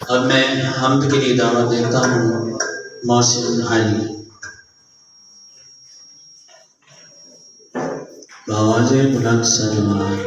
اب میں حمد کے لیے دعوت دیتا ہوں محسن علی بآواز بلند سلوات۔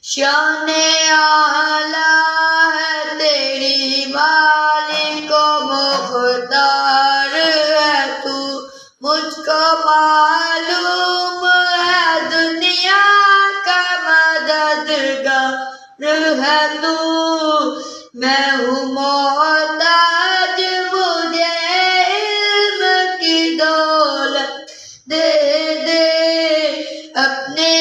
شان اعلیٰ ہے تیری مالک و مختار ہے تو، مجھ کو معلوم ہے دنیا کا مددگار ہے تو، میں ہوں محتاج مجھے علم کی دولت دے دے، اپنے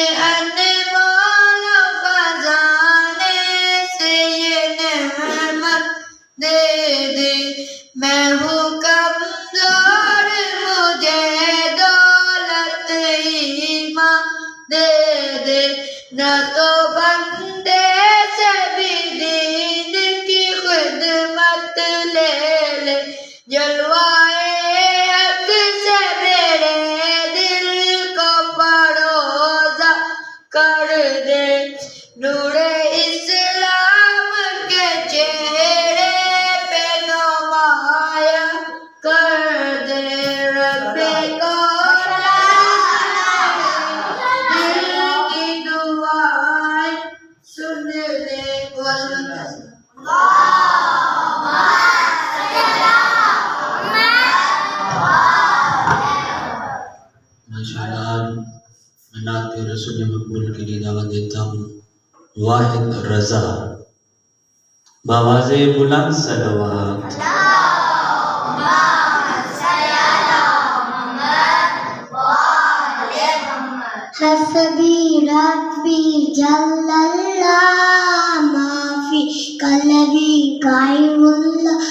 دے دے، میں ہوں کمزور مجھے دولت ایمان دے دے، نہ تو بندے سے بھی دین کی خدمت لے لے، جلوائے حق سے میرے دل کو پروزہ کر دے، نور اسلام کے چہرے کر دے، رب کو دل کی دعائیں سن لے۔ ماشاءاللہ، میں نعت رسول مقبول کے لیے دعوت دیتا ہوں واحد رضا بآواز بلند سلوات۔ حسبی ربی جل اللہ ما فی قلبی غیر اللہ،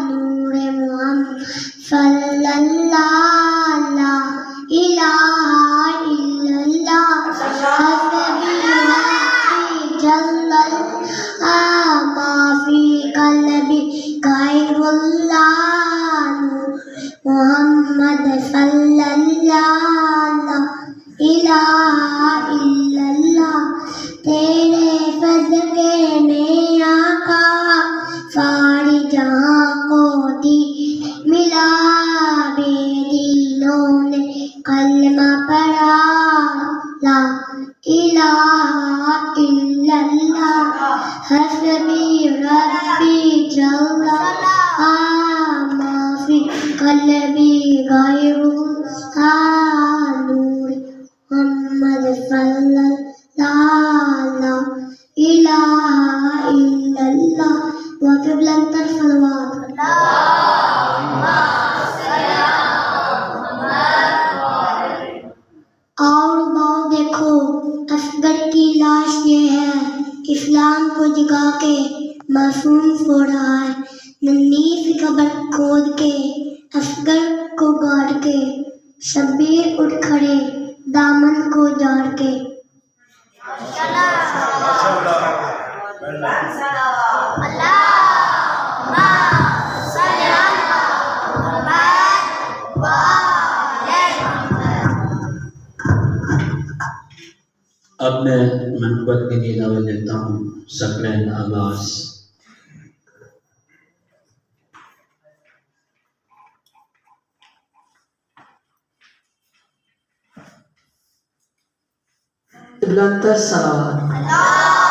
نور محمد صلی اللہ لا الہ الا اللہ، حسبی ربی جل اللہ ما فی قلبی غیر اللہ، نور محمد صلی اللہ لا الہ الا اللہ، تیرے صدقے میں آقا ساری جہاں کو دی ملا، بے دلوں نے کلمہ پڑھا لا الہ الا اللہ، حسبی ربی جل ما فی قلبی غیر اللہ، نور محمد صلی اللہ لا الہ الا اللہ، وقبل انتر صلوات۔ اور باؤ دیکھو اصغر کی لاش یہ ہے، اسلام کو جگا کے معصوم سو رہا ہے، ننھی سی قبر کھود کے اصغر کو گاڑ کے، شبیر اٹھ کھڑے دامن کو جاڑ کے۔ اب میں منقبت کے لیے دعوت دیتا ہوں ثقلین عباس۔ بلندتر صلوات۔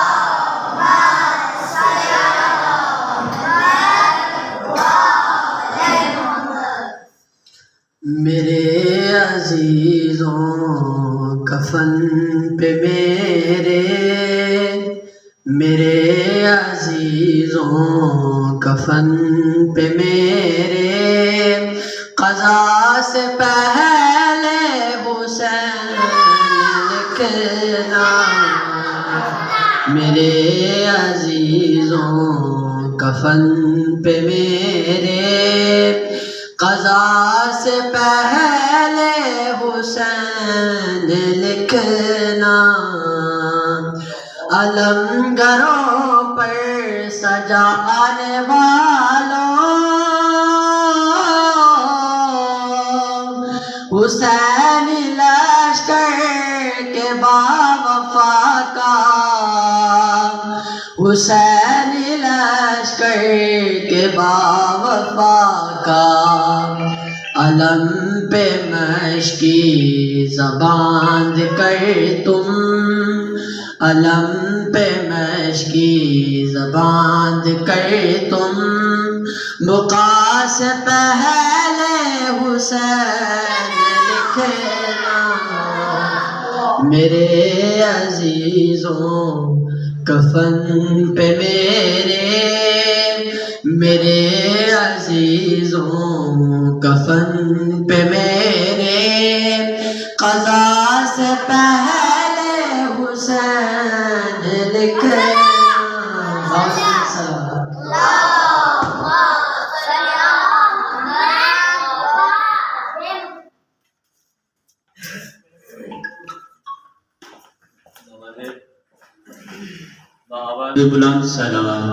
میرے عزیزوں کفن پہ میرے قضا سے پہلے حسین لکھنا، میرے عزیزوں کفن پہ میرے قضا سے پہلے حسین لکھنا، علم گھروں پر سجانے والوں، حسینی لشکر کے باوفا کا، حسینی لشکر کے باوفا کا، علم پہ مشکی زبان کر تم، علم پہ مشکی زبان کر تم، بقا سے پہلے حسین لکھنا، میرے عزیزوں کفن پہ میرے عزیزوں کفن پہ میرے قضا سے پہلے حسین لکھنا۔ بلند سلام۔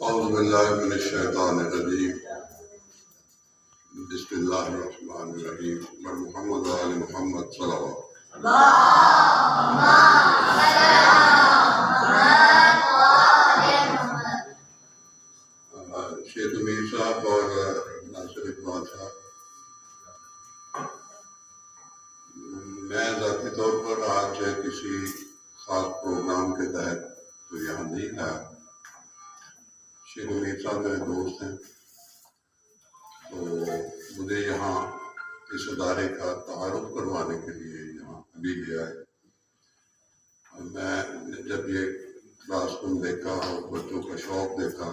اعوذ باللہ من الشیطان الرجیم، بسم اللہ الرحمن الرحیم، محمد و آل محمد صلوات۔ شیخ امیر صاحب اور ناصر اقبال صاحب، میں ذاتی طور پر آج کسی خاص پروگرام کے تحت تو یہاں نہیں آیا۔ شیخ امیر صاحب میرے دوست ہیں، تو مجھے یہاں اس ادارے کا تعارف کروانے کے لیے یہاں ابھی لے آئے۔ میں جب یہ کلاس روم دیکھا اور بچوں کا شوق دیکھا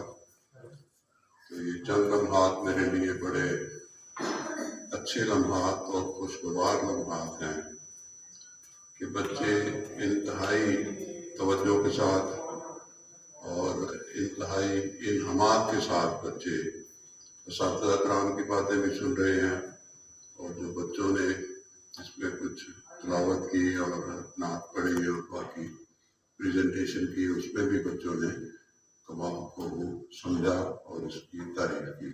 تو یہ چند لمحات میرے لیے بڑے اچھے لمحات اور خوشگوار لمحات ہیں کہ بچے انتہائی توجہ کے ساتھ اور انتہائی انہمات کے ساتھ بچے اساتذہ کرام کی باتیں بھی سن رہے ہیں، اور جو بچوں نے اس میں کچھ تلاوت کی اور نعت پڑھی اور باقی پریزنٹیشن کی، اس میں بھی بچوں نے کمال کو سمجھا اور اس کی تعریف کی۔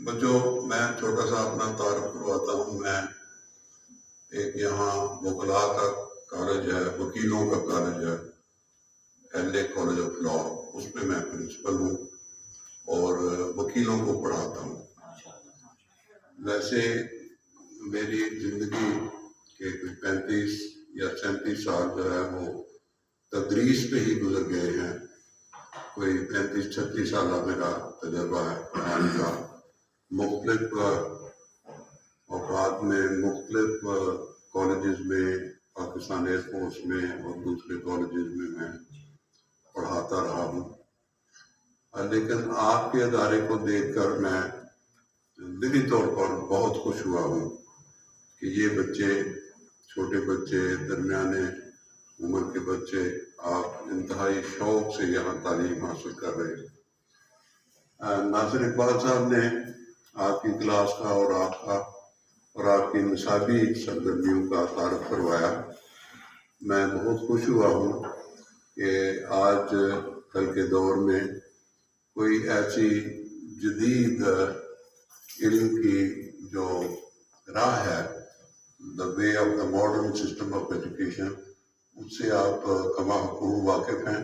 بچوں، میں چھوٹا سا اپنا تعارف کرواتا ہوں۔ میں ایک یہاں وکلاء کا کالج ہے، وکیلوں کا کالج ہے، LA کالج آف لا، اس میں میں پرنسپل ہوں اور وکیلوں کو پڑھاتا ہوں۔ ویسے میری زندگی کے 35 یا 37 سال جو ہے وہ تدریس پہ ہی گزر گئے ہیں۔ کوئی 35-36 سالہ میرا تجربہ ہے پڑھانے کا، مختلف اوقات میں مختلف کالجز میں، پاکستان ایئر فورس میں اور دوسرے کالجز میں میں پڑھاتا رہا ہوں۔ لیکن آپ کے ادارے کو دیکھ کر میں دلی طور پر بہت خوش ہوا ہوں کہ یہ بچے، چھوٹے بچے، درمیانے عمر کے بچے، آپ انتہائی شوق سے یہاں تعلیم حاصل کر رہے ہیں۔ ناصر اقبال صاحب نے آپ کی کلاس کا اور آپ کی نصابی سرگرمیوں کا تعارف کروایا۔ میں بہت خوش ہوا ہوں کہ آج کل کے دور میں کوئی ایسی جدید علم کی جو راہ ہے، the way of the modern system of education, اس سے آپ کما حقوق واقف ہیں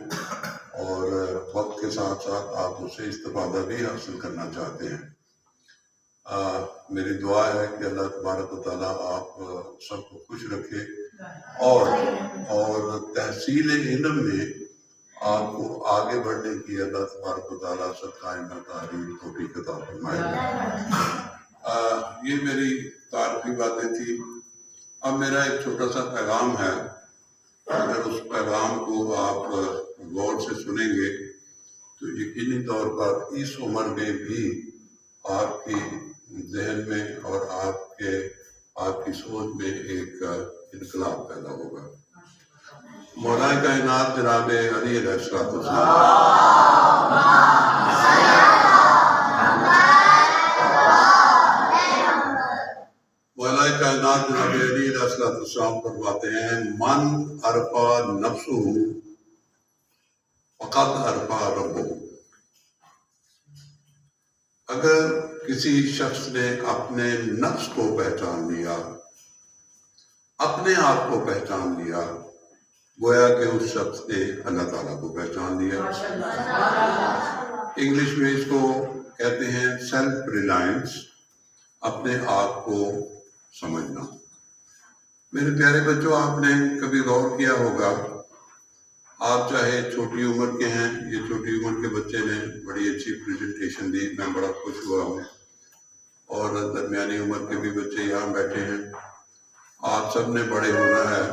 اور وقت کے ساتھ ساتھ آپ اس سے استفادہ بھی حاصل کرنا چاہتے ہیں۔ میری دعا ہے کہ اللہ تبارک و تعالیٰ آپ سب کو خوش رکھے اور تحصیل علم میں آپ کو آگے بڑھنے کی اللہ تبارک و تعالیٰ سب قائم تعریف توفیق عطا فرمائے۔ یہ میری تعارفی باتیں تھی۔ اب میرا ایک چھوٹا سا پیغام ہے، اگر اس پیغام کو آپ غور سے سنیں گے تو یقینی طور پر اس عمر میں بھی آپ کی ذہن میں اور آپ کی سوچ میں ایک انقلاب پیدا ہوگا۔ مولا کائنات جناب علی علیہ السلام مولا کائنات جناب علی علیہ السلام فرماتے ہیں، من عرفا نفسہ فقد عرفا ربہ۔ اگر کسی شخص نے اپنے نفس کو پہچان لیا، اپنے آپ کو پہچان لیا، گویا کہ اس شخص نے اللہ تعالیٰ کو پہچان لیا۔ انگلش میں اس کو کہتے ہیں سیلف ریلائنس، اپنے آپ کو سمجھنا۔ میرے پیارے بچوں، آپ نے کبھی غور کیا ہوگا، آپ چاہے چھوٹی عمر کے ہیں، یہ چھوٹی عمر کے بچے نے بڑی اچھی پریزنٹیشن دی، میں بڑا خوش ہوا ہوں، اور درمیانی عمر کے بھی بچے یہاں بیٹھے ہیں۔ آپ سب نے بڑے ہونا ہے،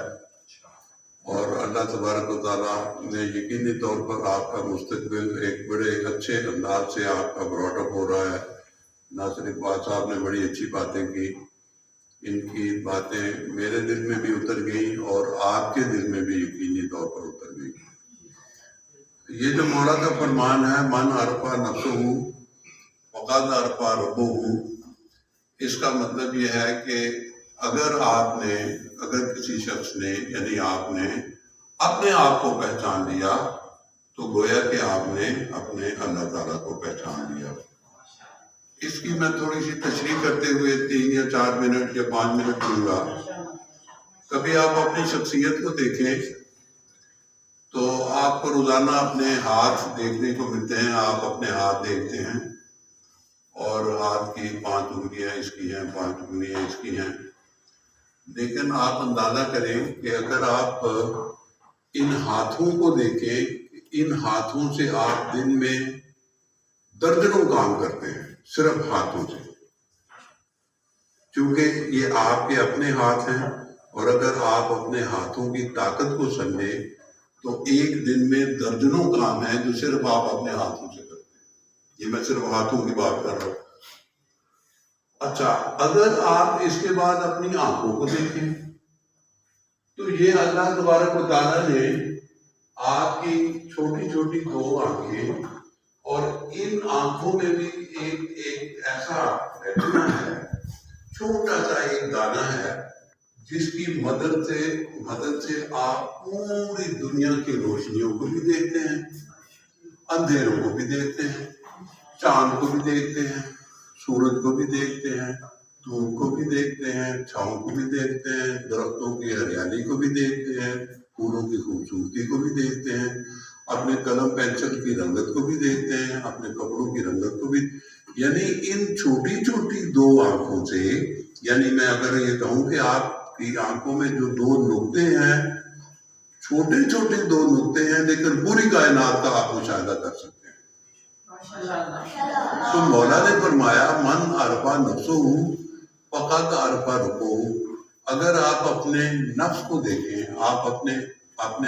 اور اللہ تبارک و تعالیٰ نے یقینی طور پر آپ کا مستقبل ایک بڑے اچھے انداز سے آپ کا براٹ اپ ہو رہا ہے۔ ناصر اقبال صاحب نے بڑی اچھی باتیں کی، ان کی باتیں میرے دل میں بھی اتر گئیں اور آپ کے دل میں بھی یقینی طور پر اتر گئیں۔ یہ جو مولا کا فرمان ہے، من عرفا نفسہ فقد عرفا ربہ، اس کا مطلب یہ ہے کہ اگر کسی شخص نے یعنی آپ نے اپنے آپ کو پہچان لیا تو گویا کہ آپ نے اپنے اللہ تعالیٰ کو پہچان لیا۔ اس کی میں تھوڑی سی تشریح کرتے ہوئے 3 یا 4 منٹ یا 5 منٹ لوں گا۔ کبھی آپ اپنی شخصیت کو دیکھیں تو آپ کو روزانہ اپنے ہاتھ دیکھنے کو ملتے ہیں، آپ اپنے ہاتھ دیکھتے ہیں اور ہاتھ کی 5 انگلیاں اس کی ہیں، 5 انگلیاں اس کی ہیں، لیکن آپ اندازہ کریں کہ اگر آپ ان ہاتھوں کو دیکھیں، ان ہاتھوں سے آپ دن میں درجنوں کام کرتے ہیں، صرف ہاتھوں سے، چونکہ یہ آپ کے اپنے ہاتھ ہیں، اور اگر آپ اپنے ہاتھوں کی طاقت کو سمجھیں تو ایک دن میں درجنوں کام ہیں جو صرف آپ اپنے ہاتھوں سے کرتے ہیں۔ یہ میں صرف ہاتھوں کی بات کر رہا ہوں۔ اچھا، اگر آپ اس کے بعد اپنی آنکھوں کو دیکھیں تو یہ اللہ تبارک و تعالیٰ نے آپ کی چھوٹی چھوٹی 2 آنکھیں، اور ان آنکھوں میں بھی ایک ایسا ریٹنا ہے، چھوٹا سا ایک دانہ ہے، جس کی مدد سے آپ پوری دنیا کی روشنیوں کو بھی دیکھتے ہیں، اندھیروں کو بھی دیکھتے ہیں، چاند کو بھی دیکھتے ہیں، سورج کو بھی دیکھتے ہیں، دھوپ کو بھی دیکھتے ہیں، چھاؤں کو بھی دیکھتے ہیں، درختوں کی ہریالی کو بھی دیکھتے ہیں، پھولوں کی خوبصورتی کو بھی دیکھتے ہیں، اپنے قلم پینسل کی رنگت کو بھی دیکھتے ہیں، اپنے کپڑوں کی رنگت کو بھی، یعنی ان چھوٹی چھوٹی 2 آنکھوں سے، یعنی میں اگر یہ کہوں کہ آپ کی آنکھوں میں جو 2 نقطے ہیں، چھوٹے چھوٹے 2 نقطے ہیں، لیکن پوری کائنات کا آپ مشاہدہ کر سکتے ہیں۔ تو مولا نے فرمایا، من عرفا نفسہ فقد عرفا ربہ۔ اگر آپ اپنے نفس کو دیکھیں، آپ اپنے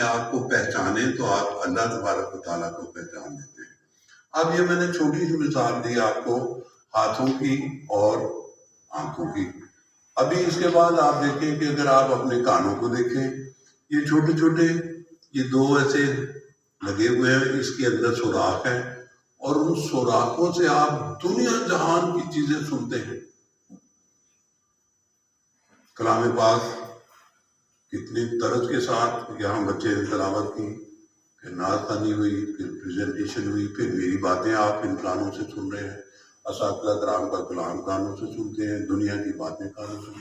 آپ کو پہچانیں تو آپ اللہ تبارک و تعالیٰ کو پہچان لیتے ہیں۔ اب یہ میں نے چھوٹی سی مثال دی آپ کو ہاتھوں کی اور آنکھوں کی۔ ابھی اس کے بعد آپ دیکھیں کہ اگر آپ اپنے کانوں کو دیکھیں، یہ چھوٹے چھوٹے یہ 2 ایسے لگے ہوئے ہیں، اس کے اندر سوراخ ہے، اور ان سوراخوں سے آپ دنیا جہان کی چیزیں سنتے ہیں۔ کلام پاک کتنی طرز کے ساتھ یہاں بچے نے تلاوت کی، پھر نعت خوانی ہوئی، پھر پریزنٹیشن ہوئی، پھر میری باتیں آپ ان کانوں سے سن رہے ہیں، اساتذہ کرام کا کلام کانوں سے سنتے ہیں، دنیا کی باتیں کانوں سے،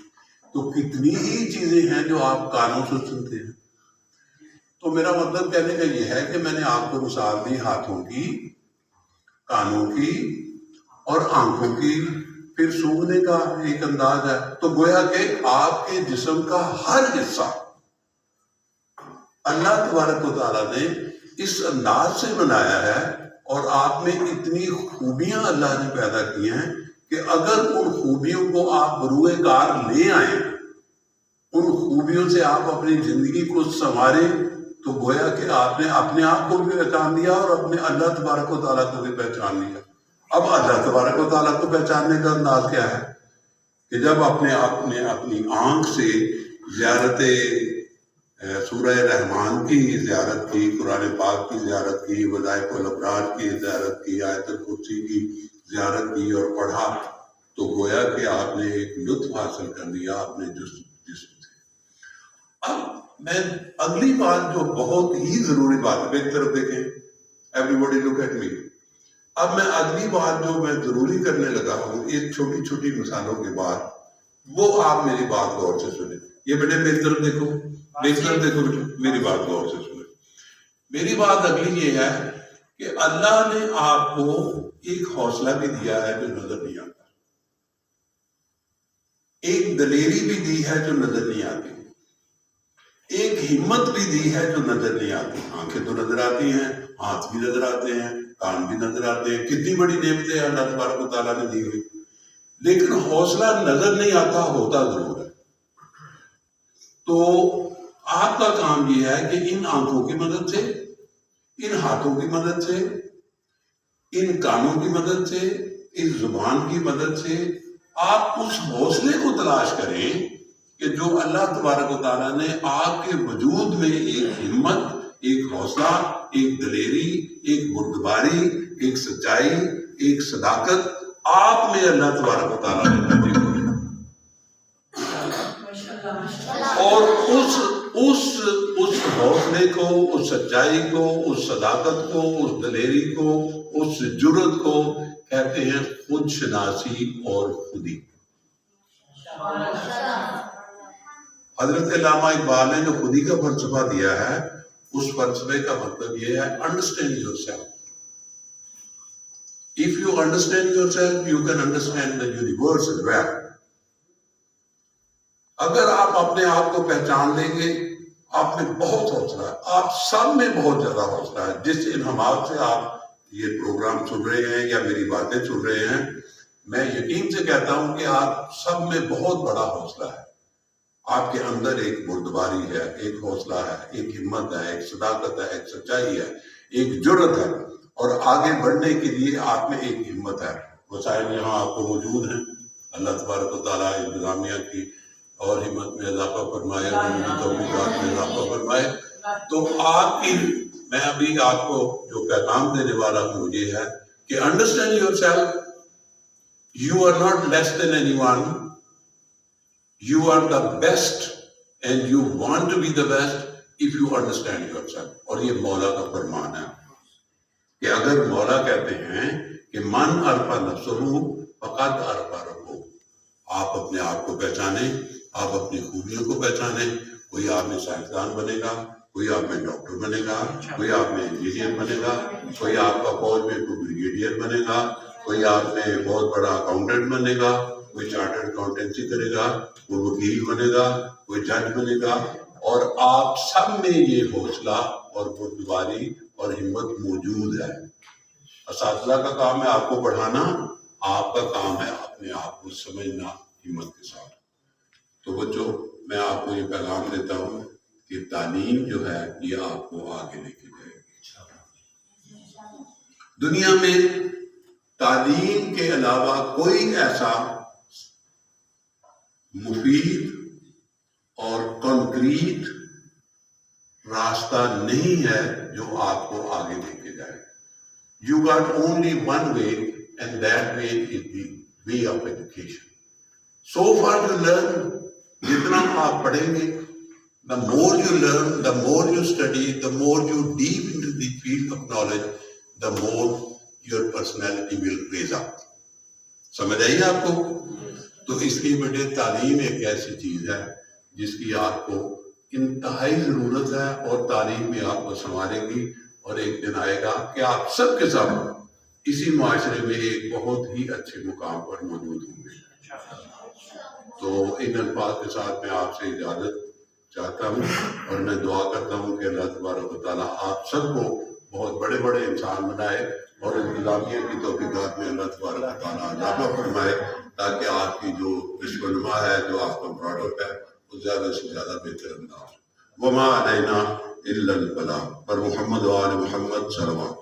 تو کتنی ہی چیزیں ہیں جو آپ کانوں سے سنتے ہیں۔ تو میرا مطلب کہنے کا یہ ہے کہ میں نے آپ کو مثال دی ہاتھوں کی، کانوں کی اور آنکھوں کی، پھر سونگنے کا ایک انداز ہے، تو گویا کہ آپ کے جسم کا ہر حصہ اللہ تبارک و تعالیٰ نے اس انداز سے بنایا ہے اور آپ میں اتنی خوبیاں اللہ نے پیدا کی ہیں کہ اگر ان خوبیوں کو آپ بروئے کار لے آئیں، ان خوبیوں سے آپ اپنی زندگی کو سنواریں، تو گویا کہ آپ نے اپنے آپ کو بھی پہچان لیا اور اپنے اللہ تبارک و تعالیٰ کو بھی پہچان لیا۔ اب اللہ تبارک و تعالیٰ کو پہچاننے کا انداز کیا ہے کہ جب اپنے آپ نے اپنی آنکھ سے زیارت سورہ رحمان کی زیارت کی، قرآن پاک کی زیارت کی، وظائف الابرار کی زیارت کی، آیت الکرسی کی زیارت کی اور پڑھا، تو گویا کہ آپ نے ایک لطف حاصل کر لیا اپنے جسم سے۔ اب میں اگلی بات جو بہت ہی ضروری بات ہے، میری طرف دیکھیں، everybody look at me. اب میں اگلی بات جو میں ضروری کرنے لگا ہوں ایک چھوٹی چھوٹی مثالوں کے بعد، وہ آپ میری بات غور سے سنیں۔ یہ بیٹے میری طرف دیکھو، میری طرف دیکھو بیٹے، میری بات غور سے سنیں۔ میری بات اگلی یہ ہے کہ اللہ نے آپ کو ایک حوصلہ بھی دیا ہے جو نظر نہیں آتا، ایک دلیری بھی دی ہے جو نظر نہیں آتی، ایک ہمت بھی دی ہے جو نظر نہیں آتی۔ آنکھیں تو نظر آتی ہیں، ہاتھ بھی نظر آتے ہیں، کان بھی نظر آتے ہیں، کتنی بڑی نعمتیں اللہ تبارک و تعالیٰ نے دی ہوئی، لیکن حوصلہ نظر نہیں آتا، ہوتا ضرور ہے۔ تو آپ کا کام یہ ہے کہ ان آنکھوں کی مدد سے، ان ہاتھوں کی مدد سے، ان کانوں کی مدد سے، اس زبان کی مدد سے آپ اس حوصلے کو تلاش کریں کہ جو اللہ تبارک و تعالیٰ نے آپ کے وجود میں ایک ہمت، ایک حوصلہ، ایک دلیری، ایک بردباری، ایک سچائی، ایک صداقت آپ میں اللہ تبارک و تعالیٰ نے پیدا کی، اور اس حوصلے کو، اس سچائی کو، اس صداقت کو، اس دلیری کو، اس جرأت کو کہتے ہیں خود شناسی اور خودی۔ حضرت علامہ اقبال نے جو خودی کا فلسفہ دیا ہے، اس فلسفے کا مطلب یہ ہے understand your self. If you understand yourself, you can understand the universe as well۔ اگر آپ اپنے آپ کو پہچان لیں گے، آپ میں بہت حوصلہ ہے، آپ سب میں بہت زیادہ حوصلہ ہے۔ جس انہماک سے آپ یہ پروگرام سن رہے ہیں یا میری باتیں سن رہے ہیں، میں یقین سے کہتا ہوں کہ آپ سب میں بہت بڑا حوصلہ ہے۔ آپ کے اندر ایک بردباری ہے، ایک حوصلہ ہے، ایک ہمت ہے، ایک صداقت ہے، ایک سچائی ہے، ایک جرأت ہے، اور آگے بڑھنے کے لیے آپ میں ایک ہمت ہے۔ وسائل یہاں آپ کو موجود ہیں، اللہ تبارک و تعالیٰ انتظامیہ کی اور ہمت میں اضافہ فرمائے، توفیقات میں اضافہ فرمائے۔ تو آپ کی، میں ابھی آپ کو جو پیغام دینے والا ہوں یہ ہے کہ understand yourself, you are not less than anyone, you are the best and you want to be the best if you understand yourself۔ اور یہ مولا کا فرمان ہے کہ اگر مولا کہتے ہیں کہ من عرف نفسہ فقد عرف ربہ، آپ اپنے آپ کو پہچانیں، آپ اپنی خوبیوں کو پہچانیں۔ کوئی آپ میں سائنسدان بنے گا، کوئی آپ میں ڈاکٹر بنے گا، کوئی آپ میں انجینئر بنے گا، کوئی آپ کا فوج میں کوئی بریگیڈیئر بنے گا، کوئی آپ میں بہت بڑا اکاؤنٹنٹ بنے گا، کوئی چارٹرڈ اکاؤنٹنسی کرے گا، کوئی وکیل بنے گا، کوئی جج بنے گا، اور آپ سب میں یہ حوصلہ اور بردباری اور ہمت موجود ہے۔ اساتذہ کا کام ہے آپ کو پڑھانا، آپ کا کام ہے اپنے آپ کو سمجھنا ہمت کے ساتھ۔ تو بچوں، میں آپ کو یہ پیغام دیتا ہوں کہ تعلیم جو ہے یہ آپ کو آگے لے کے جائے گی۔ دنیا میں تعلیم کے علاوہ کوئی ایسا مفید اور کنکریٹ راستہ نہیں ہے جو آپ کو آگے لے کے جائے۔ You got only one way, and that way is the way of education۔ So far you learn، جتنا آپ پڑھیں گے، the more you learn, the more you study, the more you deep into the field of knowledge, the more your personality will raise up۔ سمجھ آئیے آپ کو؟ تو اس لیے بیٹے تعلیم ایک ایسی چیز ہے جس کی آپ کو انتہائی ضرورت ہے، اور تعلیم میں آپ کو سنوارے گی، اور ایک دن آئے گا کہ آپ سب کے سب اسی معاشرے میں ایک بہت ہی اچھے مقام پر موجود ہوں گے۔ تو ان الفاظ کے ساتھ میں آپ سے اجازت چاہتا ہوں، اور میں دعا کرتا ہوں کہ اللہ تبارک و تعالیٰ آپ سب کو بہت بڑے بڑے انسان بنائے اور انتظامیہ کی توفیقات میں اللہ تبارک تعالیٰ اضافہ فرمائے تاکہ آپ کی جو نشو و نما ہے، جو آپ کا پروڈکٹ ہے، وہ زیادہ سے زیادہ بہتر انداز وما علینا الا البلاغ پر محمد و آل محمد صلوات